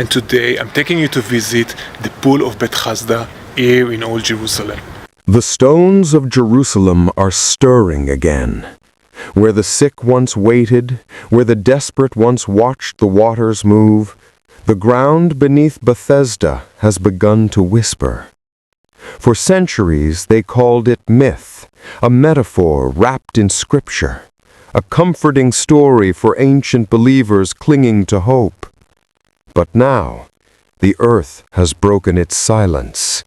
and today I'm taking you to visit the Pool of Bethesda here in Old Jerusalem. The stones of Jerusalem are stirring again. Where the sick once waited, where the desperate once watched the waters move, the ground beneath Bethesda has begun to whisper. For centuries they called it myth, a metaphor wrapped in scripture, a comforting story for ancient believers clinging to hope. But now, the earth has broken its silence.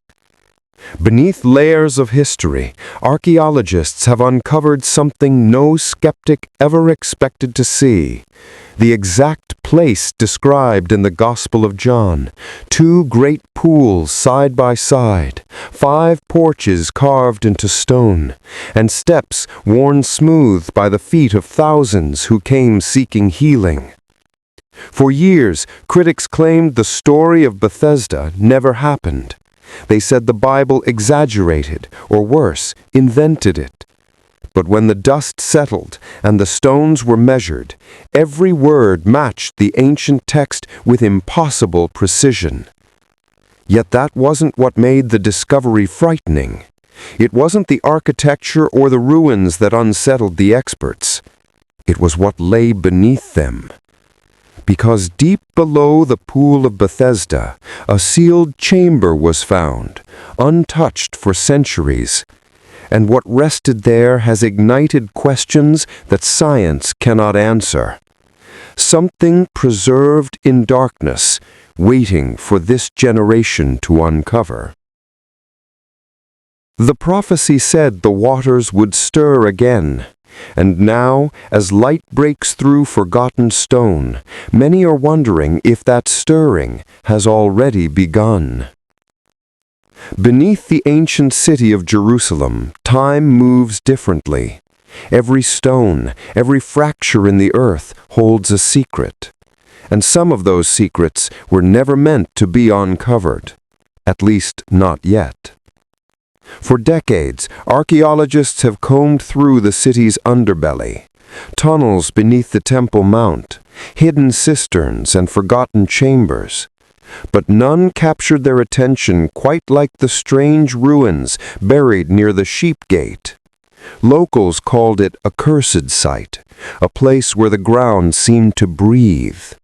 Beneath layers of history, archaeologists have uncovered something no skeptic ever expected to see. The exact place described in the Gospel of John, 2 great pools side by side, 5 porches carved into stone, and steps worn smooth by the feet of thousands who came seeking healing. For years, critics claimed the story of Bethesda never happened. They said the Bible exaggerated, or worse, invented it. But when the dust settled and the stones were measured, every word matched the ancient text with impossible precision. Yet that wasn't what made the discovery frightening. It wasn't the architecture or the ruins that unsettled the experts. It was what lay beneath them. Because deep below the Pool of Bethesda, a sealed chamber was found, untouched for centuries. And what rested there has ignited questions that science cannot answer. Something preserved in darkness, waiting for this generation to uncover. The prophecy said the waters would stir again. And now, as light breaks through forgotten stone, many are wondering if that stirring has already begun. Beneath the ancient city of Jerusalem, time moves differently. Every stone, every fracture in the earth holds a secret. And some of those secrets were never meant to be uncovered. At least, not yet. For decades, archaeologists have combed through the city's underbelly, tunnels beneath the Temple Mount, hidden cisterns and forgotten chambers. But none captured their attention quite like the strange ruins buried near the Sheep Gate. Locals called it a cursed site, a place where the ground seemed to breathe.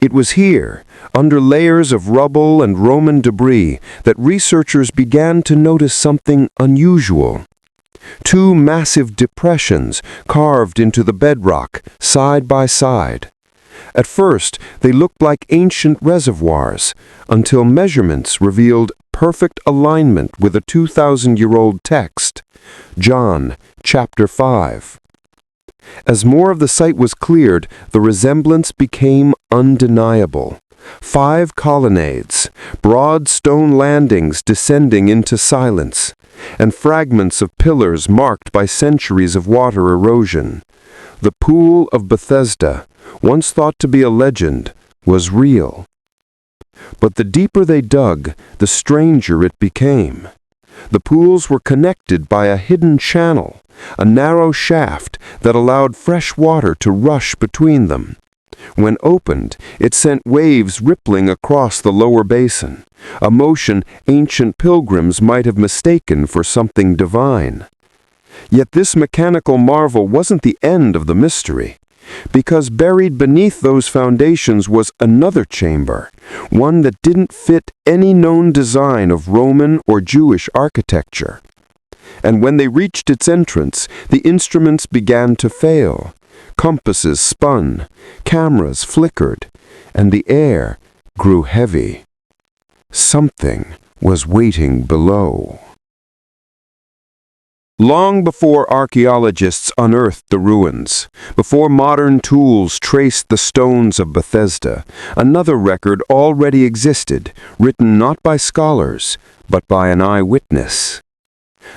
It was here, under layers of rubble and Roman debris, that researchers began to notice something unusual. 2 massive depressions carved into the bedrock, side by side. At first, they looked like ancient reservoirs, until measurements revealed perfect alignment with a 2,000-year-old text, John chapter 5. As more of the site was cleared, the resemblance became undeniable. 5 colonnades, broad stone landings descending into silence, and fragments of pillars marked by centuries of water erosion. The Pool of Bethesda, once thought to be a legend, was real. But the deeper they dug, the stranger it became. The pools were connected by a hidden channel, a narrow shaft that allowed fresh water to rush between them. When opened, it sent waves rippling across the lower basin, a motion ancient pilgrims might have mistaken for something divine. Yet this mechanical marvel wasn't the end of the mystery, because buried beneath those foundations was another chamber, one that didn't fit any known design of Roman or Jewish architecture. And when they reached its entrance, the instruments began to fail. Compasses spun, cameras flickered, and the air grew heavy. Something was waiting below. Long before archaeologists unearthed the ruins, before modern tools traced the stones of Bethesda, another record already existed, written not by scholars, but by an eyewitness.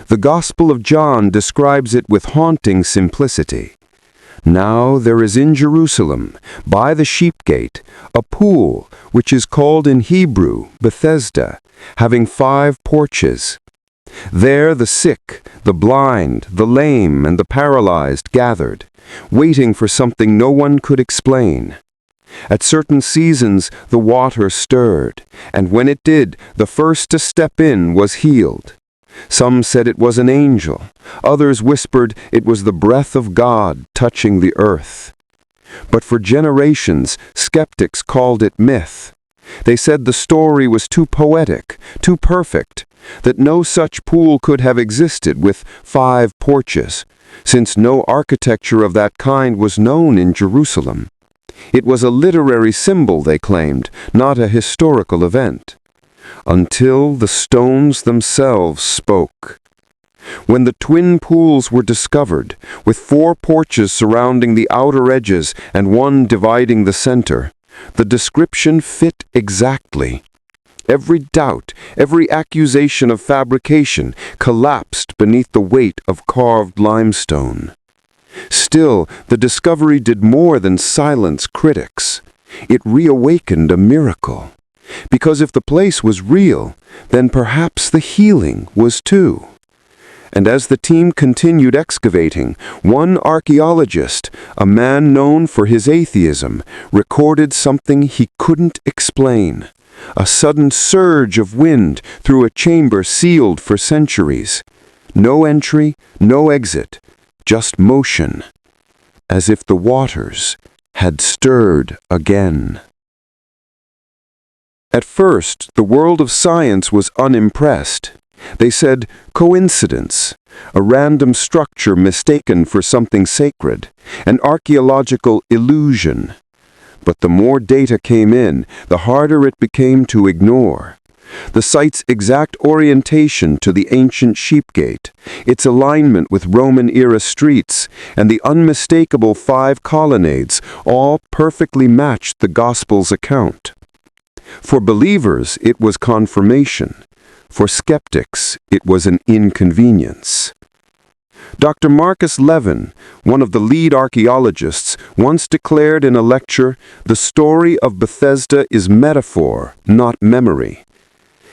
The Gospel of John describes it with haunting simplicity. Now there is in Jerusalem, by the Sheep Gate, a pool, which is called in Hebrew Bethesda, having 5 porches. There the sick, the blind, the lame, and the paralyzed gathered, waiting for something no one could explain. At certain seasons, the water stirred, and when it did, the first to step in was healed. Some said it was an angel. Others whispered it was the breath of God touching the earth. But for generations, skeptics called it myth. They said the story was too poetic, too perfect, that no such pool could have existed with 5 porches, since no architecture of that kind was known in Jerusalem. It was a literary symbol, they claimed, not a historical event. Until the stones themselves spoke. When the twin pools were discovered, with 4 porches surrounding the outer edges and 1 dividing the center, the description fit exactly. Every doubt, every accusation of fabrication collapsed beneath the weight of carved limestone. Still, the discovery did more than silence critics. It reawakened a miracle. Because if the place was real, then perhaps the healing was too. And as the team continued excavating, one archaeologist, a man known for his atheism, recorded something he couldn't explain. A sudden surge of wind through a chamber sealed for centuries. No entry, no exit, just motion, as if the waters had stirred again. At first, the world of science was unimpressed. They said, coincidence, a random structure mistaken for something sacred, an archaeological illusion. But the more data came in, the harder it became to ignore. The site's exact orientation to the ancient sheep gate, its alignment with Roman-era streets, and the unmistakable 5 colonnades all perfectly matched the Gospel's account. For believers, it was confirmation. For skeptics, it was an inconvenience. Dr. Marcus Levin, one of the lead archaeologists, once declared in a lecture, "The story of Bethesda is metaphor, not memory."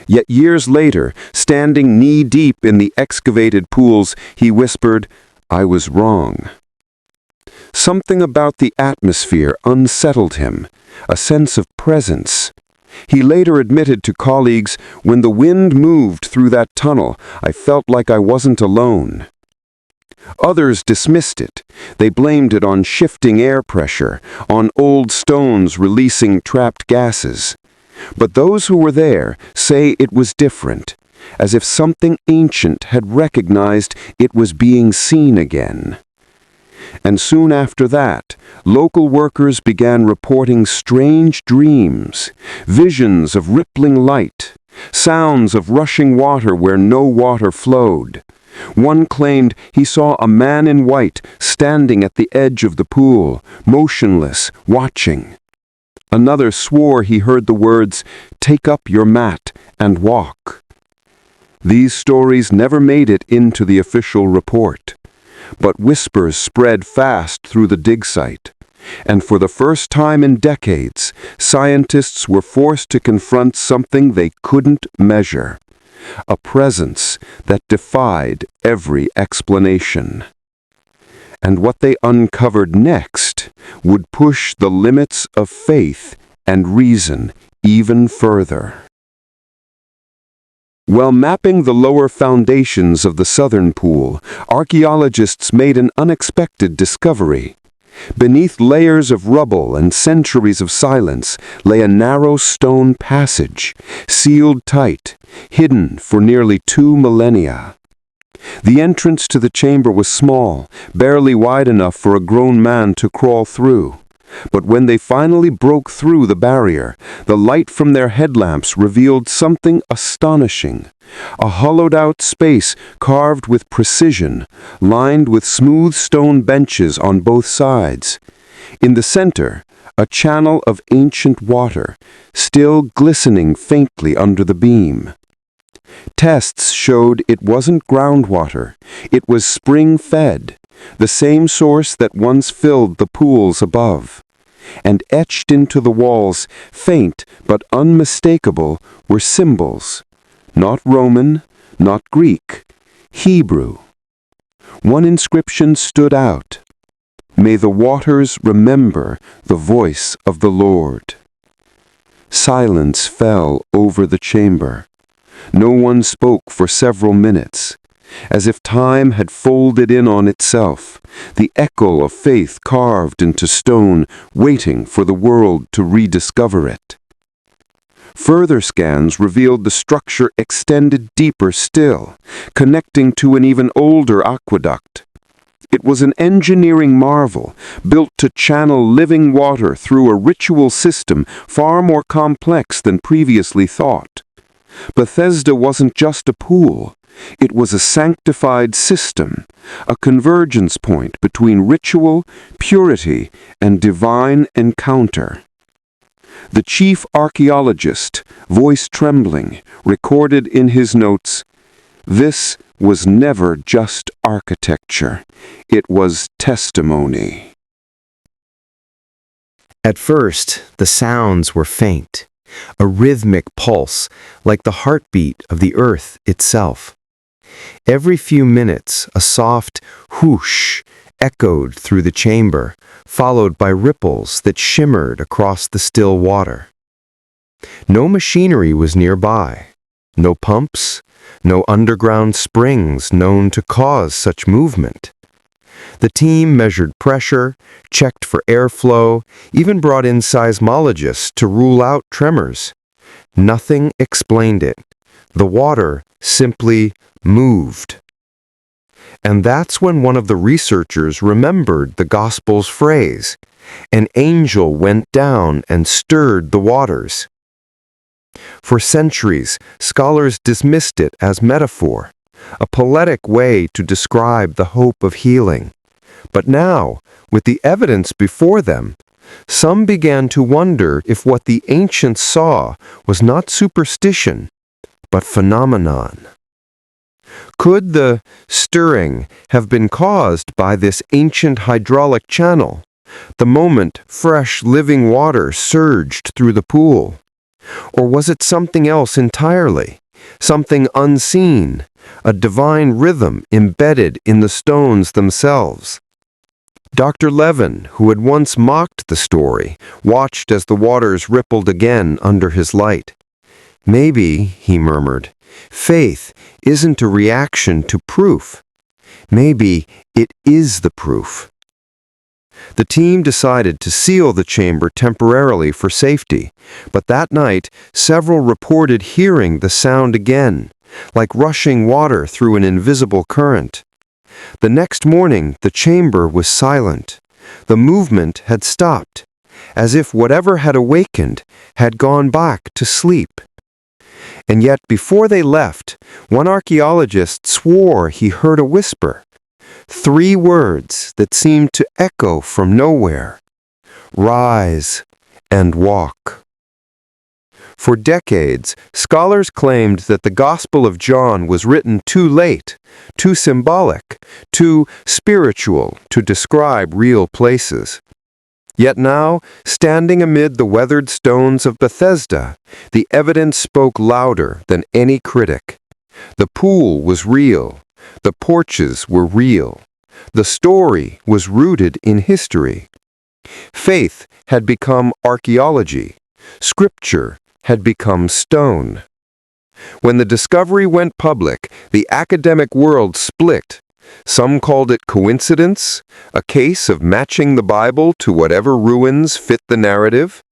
Yet years later, standing knee-deep in the excavated pools, he whispered, "I was wrong." Something about the atmosphere unsettled him, a sense of presence. He later admitted to colleagues, "When the wind moved through that tunnel, I felt like I wasn't alone." Others dismissed it. They blamed it on shifting air pressure, on old stones releasing trapped gases. But those who were there say it was different, as if something ancient had recognized it was being seen again. And soon after that, local workers began reporting strange dreams, visions of rippling light, sounds of rushing water where no water flowed. One claimed he saw a man in white standing at the edge of the pool, motionless, watching. Another swore he heard the words, "Take up your mat and walk." These stories never made it into the official report. But whispers spread fast through the dig site. And for the first time in decades, scientists were forced to confront something they couldn't measure. A presence that defied every explanation. And what they uncovered next would push the limits of faith and reason even further. While mapping the lower foundations of the southern pool, archaeologists made an unexpected discovery. Beneath layers of rubble and centuries of silence lay a narrow stone passage, sealed tight, hidden for nearly 2 millennia. The entrance to the chamber was small, barely wide enough for a grown man to crawl through. But when they finally broke through the barrier, the light from their headlamps revealed something astonishing. A hollowed-out space carved with precision, lined with smooth stone benches on both sides. In the center, a channel of ancient water, still glistening faintly under the beam. Tests showed it wasn't groundwater, it was spring-fed, the same source that once filled the pools above. And etched into the walls, faint but unmistakable, were symbols. Not Roman, not Greek, Hebrew. One inscription stood out. May the waters remember the voice of the Lord. Silence fell over the chamber. No one spoke for several minutes. As if time had folded in on itself, the echo of faith carved into stone, waiting for the world to rediscover it. Further scans revealed the structure extended deeper still, connecting to an even older aqueduct. It was an engineering marvel, built to channel living water through a ritual system far more complex than previously thought. Bethesda wasn't just a pool. It was a sanctified system, a convergence point between ritual, purity, and divine encounter. The chief archaeologist, voice trembling, recorded in his notes, "This was never just architecture. It was testimony." At first, the sounds were faint, a rhythmic pulse like the heartbeat of the earth itself. Every few minutes, a soft whoosh echoed through the chamber, followed by ripples that shimmered across the still water. No machinery was nearby, no pumps, no underground springs known to cause such movement. The team measured pressure, checked for airflow, even brought in seismologists to rule out tremors. Nothing explained it. The water simply moved. And that's when one of the researchers remembered the Gospel's phrase, "An angel went down and stirred the waters." For centuries, scholars dismissed it as metaphor, a poetic way to describe the hope of healing. But now, with the evidence before them, some began to wonder if what the ancients saw was not superstition, but phenomenon. Could the stirring have been caused by this ancient hydraulic channel, the moment fresh living water surged through the pool? Or was it something else entirely, something unseen, a divine rhythm embedded in the stones themselves? Dr. Levin, who had once mocked the story, watched as the waters rippled again under his light. "Maybe," he murmured, "faith isn't a reaction to proof. Maybe it is the proof." The team decided to seal the chamber temporarily for safety, but that night several reported hearing the sound again, like rushing water through an invisible current. The next morning the chamber was silent. The movement had stopped, as if whatever had awakened had gone back to sleep. And yet before they left, one archaeologist swore he heard a whisper. 3 words that seemed to echo from nowhere: "Rise and walk." For decades, scholars claimed that the Gospel of John was written too late, too symbolic, too spiritual to describe real places. Yet now, standing amid the weathered stones of Bethesda, the evidence spoke louder than any critic. The pool was real. The porches were real. The story was rooted in history. Faith had become archaeology. Scripture had become stone. When the discovery went public, the academic world split. Some called it coincidence, a case of matching the Bible to whatever ruins fit the narrative.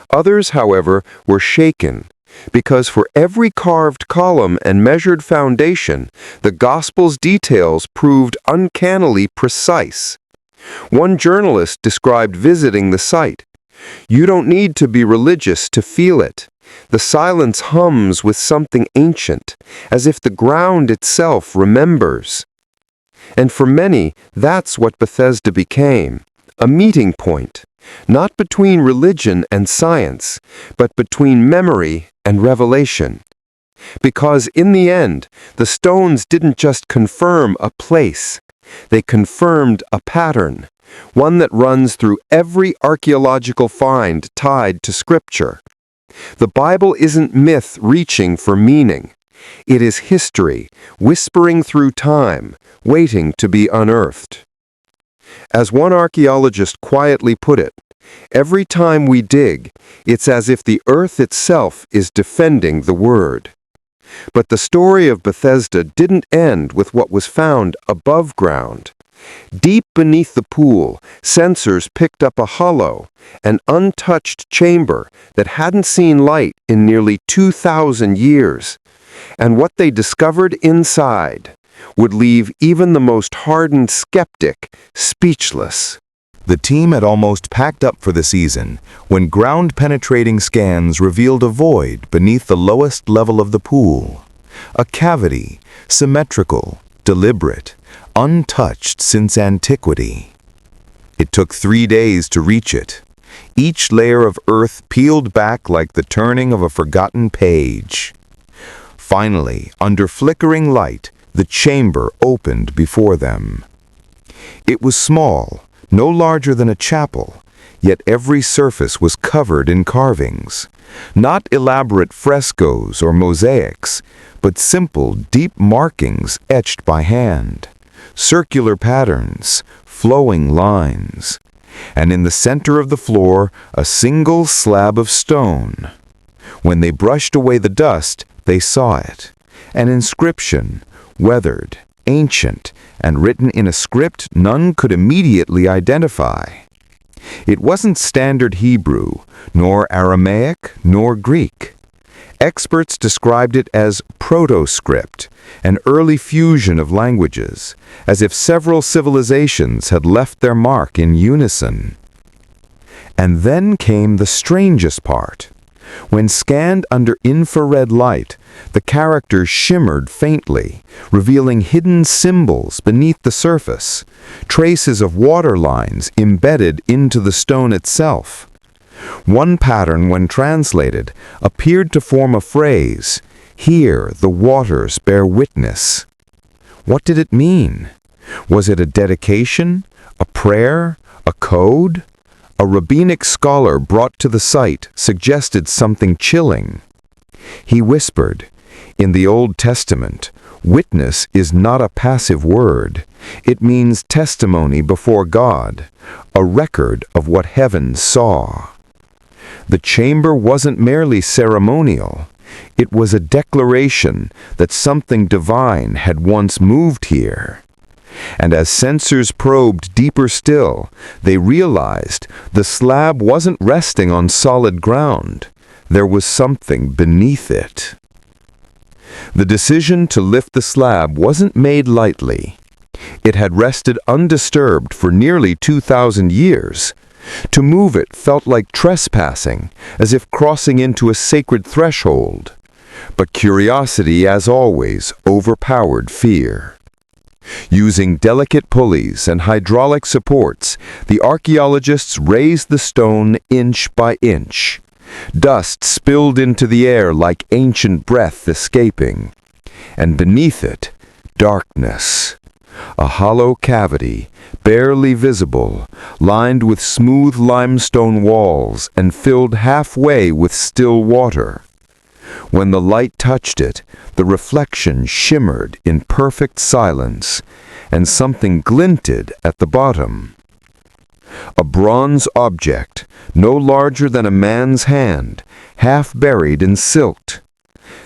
Others, however, were shaken, because for every carved column and measured foundation, the Gospel's details proved uncannily precise. One journalist described visiting the site. "You don't need to be religious to feel it. The silence hums with something ancient, as if the ground itself remembers." And for many, that's what Bethesda became, a meeting point, not between religion and science, but between memory and revelation. Because in the end, the stones didn't just confirm a place, they confirmed a pattern, one that runs through every archaeological find tied to Scripture. The Bible isn't myth reaching for meaning. It is history, whispering through time, waiting to be unearthed. As one archaeologist quietly put it, every time we dig, it's as if the earth itself is defending the word. But the story of Bethesda didn't end with what was found above ground. Deep beneath the pool, sensors picked up a hollow, an untouched chamber that hadn't seen light in nearly 2,000 years. And what they discovered inside would leave even the most hardened skeptic speechless. The team had almost packed up for the season when ground-penetrating scans revealed a void beneath the lowest level of the pool. A cavity, symmetrical, deliberate, untouched since antiquity. It took 3 days to reach it, each layer of earth peeled back like the turning of a forgotten page. Finally, under flickering light, the chamber opened before them. It was small, no larger than a chapel, yet every surface was covered in carvings. Not elaborate frescoes or mosaics, but simple, deep markings etched by hand. Circular patterns, flowing lines. And in the center of the floor, a single slab of stone. When they brushed away the dust, they saw it. An inscription, weathered, ancient, and written in a script none could immediately identify. It wasn't standard Hebrew, nor Aramaic, nor Greek. Experts described it as proto-script, an early fusion of languages, as if several civilizations had left their mark in unison. And then came the strangest part. When scanned under infrared light, the characters shimmered faintly, revealing hidden symbols beneath the surface, traces of water lines embedded into the stone itself. One pattern, when translated, appeared to form a phrase, "Here the waters bear witness." What did it mean? Was it a dedication, a prayer, a code? A rabbinic scholar brought to the site suggested something chilling. He whispered, "In the Old Testament, witness is not a passive word. It means testimony before God, a record of what heaven saw." The chamber wasn't merely ceremonial. It was a declaration that something divine had once moved here. And as sensors probed deeper still, they realized the slab wasn't resting on solid ground. There was something beneath it. The decision to lift the slab wasn't made lightly. It had rested undisturbed for nearly 2,000 years. To move it felt like trespassing, as if crossing into a sacred threshold. But curiosity, as always, overpowered fear. Using delicate pulleys and hydraulic supports, the archaeologists raised the stone inch by inch. Dust spilled into the air like ancient breath escaping. And beneath it, darkness. A hollow cavity, barely visible, lined with smooth limestone walls and filled halfway with still water. When the light touched it, the reflection shimmered in perfect silence, and something glinted at the bottom. A bronze object, no larger than a man's hand, half buried in silt.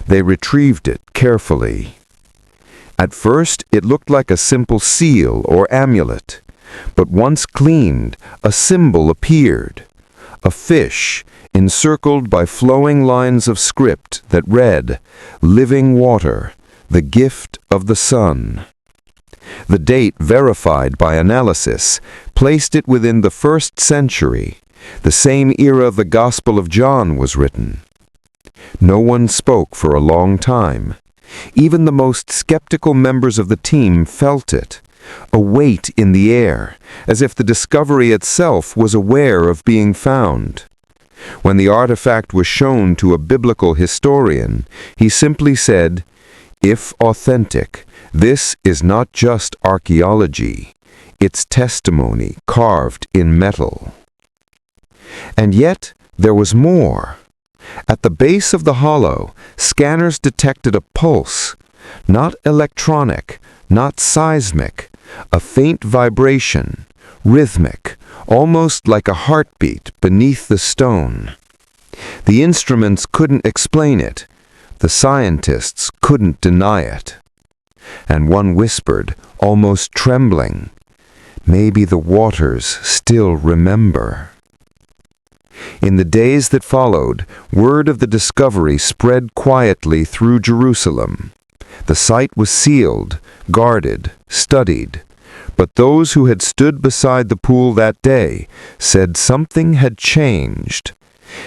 They retrieved it carefully. At first, it looked like a simple seal or amulet, but once cleaned, a symbol appeared. A fish, encircled by flowing lines of script that read, "Living water, the gift of the sun." The date, verified by analysis, placed it within the 1st century, the same era the Gospel of John was written. No one spoke for a long time. Even the most skeptical members of the team felt it, a weight in the air, as if the discovery itself was aware of being found. When the artifact was shown to a biblical historian, he simply said, "If authentic, this is not just archaeology, it's testimony carved in metal." And yet, there was more. At the base of the hollow, scanners detected a pulse, not electronic, not seismic, a faint vibration, rhythmic, almost like a heartbeat beneath the stone. The instruments couldn't explain it. The scientists couldn't deny it. And one whispered, almost trembling, "Maybe the waters still remember." In the days that followed, word of the discovery spread quietly through Jerusalem. The site was sealed, guarded, studied. But those who had stood beside the pool that day said something had changed.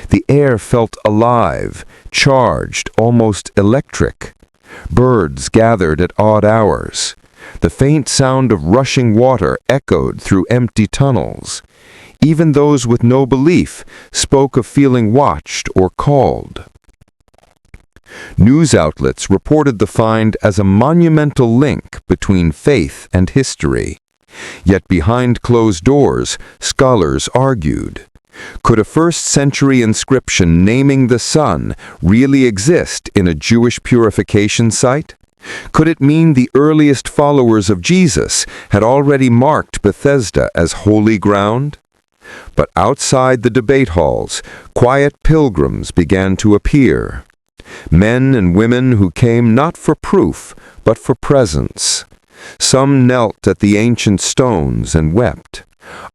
The air felt alive, charged, almost electric. Birds gathered at odd hours. The faint sound of rushing water echoed through empty tunnels. Even those with no belief spoke of feeling watched or called. News outlets reported the find as a monumental link between faith and history. Yet behind closed doors, scholars argued. Could a first-century inscription naming the sun really exist in a Jewish purification site? Could it mean the earliest followers of Jesus had already marked Bethesda as holy ground? But outside the debate halls, quiet pilgrims began to appear. Men and women who came not for proof, but for presence. Some knelt at the ancient stones and wept.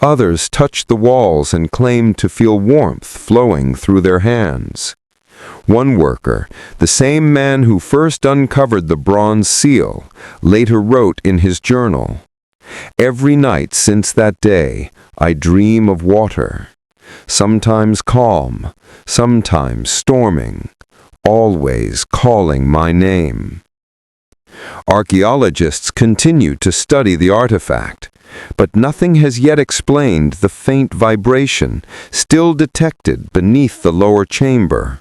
Others touched the walls and claimed to feel warmth flowing through their hands. One worker, the same man who first uncovered the bronze seal, later wrote in his journal, "Every night since that day, I dream of water. Sometimes calm, sometimes storming, always calling my name." Archaeologists continue to study the artifact, but nothing has yet explained the faint vibration still detected beneath the lower chamber.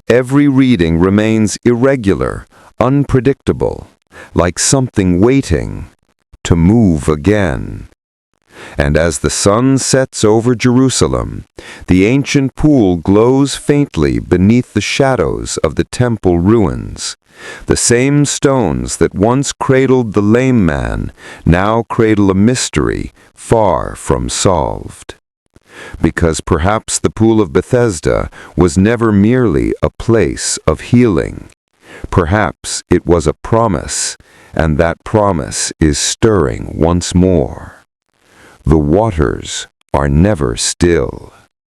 Every reading remains irregular, unpredictable, like something waiting to move again. And as the sun sets over Jerusalem, the ancient pool glows faintly beneath the shadows of the temple ruins. The same stones that once cradled the lame man now cradle a mystery far from solved. Because perhaps the Pool of Bethesda was never merely a place of healing. Perhaps it was a promise, and that promise is stirring once more. The waters are never still.